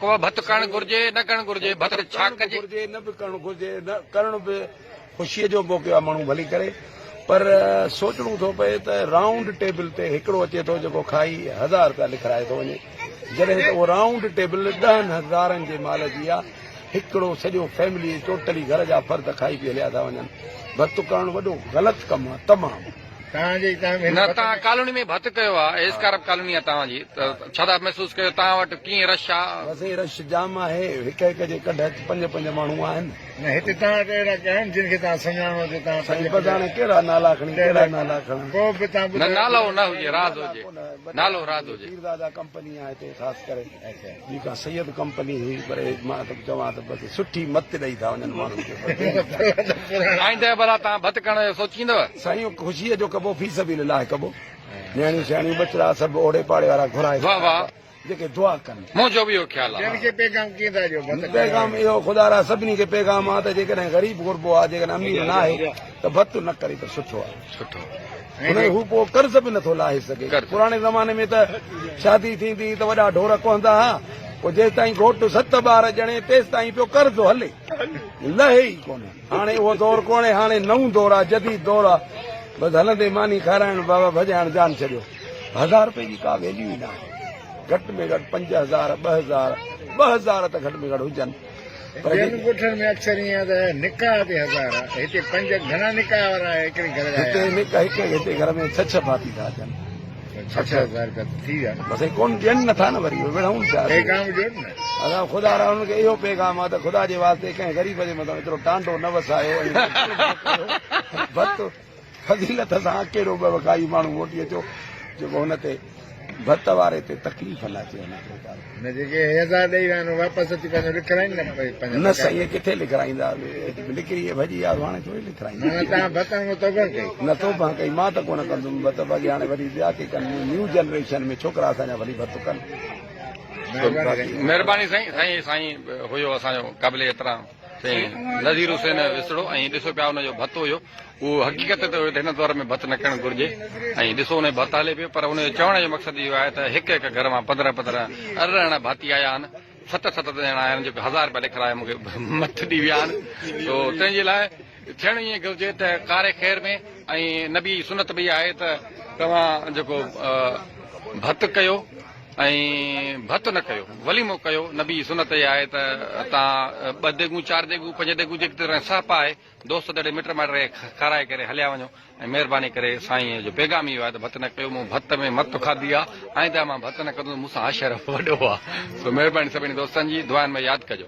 मौक़ो आहे भत करणु घुरिजे न करणु घुरिजे भत छा कजे न बि करणु घुरिजे न करणु बि ख़ुशीअ जो मौक़ो आहे माण्हू भली करे पर सोचणो थो पए त राउंड टेबल ते हिकिड़ो अचे थो जेको खाई 1000 रुपया लिखाए थो वञे जॾहिं त उहो राउंड टेबल 10,000 जे माल जी आहे हिकिड़ो सॼो फैमिली टोटली घर जा फर्द खाई पी हलिया था वञनि भत करणु वॾो ग़लति कमु आहे तमामु न तव्हां कॉलोनी में भत कयो आहे एस्कारप कॉलोनी आहे तव्हांजी त छा था महसूसु कयो तव्हां वटि कीअं रश आहे असां रश जाम आहे हिक हिक जे कढ 5-5 माण्हू आहिनि न हिते तव्हां वटि अहिड़ा कहिड़ा आहिनि जिन खे तव्हां सुञाणो त तव्हां साईं बदाणे कहिड़ा नाला खणी कहिड़ा नाला खणनि को बि तव्हां न नालो न हुजे राज़ हुजे नालो राज़ हुजे पीरदादा कंपनी आहे हिते ख़ासि करे ॿी का सैयद कंपनी हुई पर मां त चवां त बसि सुठी मत ॾेई था वञनि माण्हुनि खे आईंदे भला तव्हां भत करण जो सोचींदव साईं ख़ुशीअ जो कबो फी सबिलिल्लाह कबो न्याणियूं श्याणियूं बचड़ा सभु ओड़े पाड़े वारा घुराए वाह वाह जेके दुआ कनि मुंहिंजो बि इहो ख़्यालु आहे जिन खे पैगाम कीअं था ॾियो भत पैगाम इहो ख़ुदा रा सभिनी खे पैगाम आहे त जेकॾहिं ग़रीब घुरबो आहे जेकॾहिं अमीर न आहे त भत न करे त सुठो आहे सुठो हुन हू पोइ कर्ज़ बि नथो लाहे सघे पुराणे ज़माने में त शादी थींदी त वॾा ढोर कोहंदा हुआ पोइ जेसि ताईं घोटु 7 ॿार ॼणे तेसि ताईं पियो कर्ज़ हले लहे ई कोन्हे हाणे उहो दौर कोन्हे हाणे नओं दौर आहे जदीद दौर आहे बसि हलंदे मानी खाराइण बाबा भॼाइण जान छॾियो 1000 रुपए जी का वैल्यू ई न आहे घटि में घटि 5000 2000 त घटि में घटि हुजनि ॿियनि ॻोठनि में अक्सर ईअं त निकाह ते 1000 आहे हिते 5 घणा निकाह वारा हिकिड़े घर जा हिते घर में 6 भाती था अचनि 6000 रुपया थी विया बसि कोन ॾियनि नथा न वरी विढ़ूं छा पैगाम ॾियो न असां ख़ुदा रा हुनखे इहो पैगाम आहे त ख़ुदा जे वास्ते कंहिं ग़रीब जे मथां एतिरो टांडो न वसायो भत फज़ीलत सां कहिड़ो बि वकाई माण्हू मोटी अचो जेको हुन ते भत वारे ते तकलीफ़ न अचे न जेके 1000 ॾेई विया आहिनि वापसि अची पंहिंजो लिखाइनि न साईं किथे लिखाईंदा लिकिरी भॼी विया हाणे थोरी लिखाईंदा तव्हां भतनि में तौबा कई न तौबा कई मां त कोन कंदुमि भत बाक़ी हाणे वरी ॿिया के कनि न्यू जनरेशन में छोकिरा असांजा वरी भत कनि महिरबानी साईं साईं हुयो असांजो क़ाबिल एतिरा साईं नज़ीर हुसैन विसड़ो ऐं ॾिसो पिया हुनजो भत हुयो उहो हक़ीक़त ते हिन दौर में भत न करणु घुरिजे ऐं ॾिसो हुन भत हले पियो पर हुनजो चवण जो मक़सदु इहो आहे त हिकु हिकु घर मां 15 अरिड़हं भाती आया आहिनि 7 ॼणा आहिनि जेके 1000 रुपया लिखाए मूंखे मथ ॾी विया आहिनि तो तंहिंजे लाइ थियणु ईअं घुरिजे त कारे ख़ैर में ऐं नबी सुनत बि आहे त तव्हां जेको भत कयो ऐं भत न कयो वलीमो कयो नबी सुनत आहे त तव्हां 2 देगूं 4 देगूं 5 देगूं जेकी तरह साप आहे दोस्त जॾहिं मिट माइट खाराए करे हलिया वञो ऐं महिरबानी करे साईं जो पैगाम इहो आहे त भत न कयो मूं भत में मत खाधी आहे ऐं त मां भत न कंदुमि मूंसां आशर वॾो आहे सो महिरबानी सभिनी दोस्तनि जी दुआनि में यादि कजो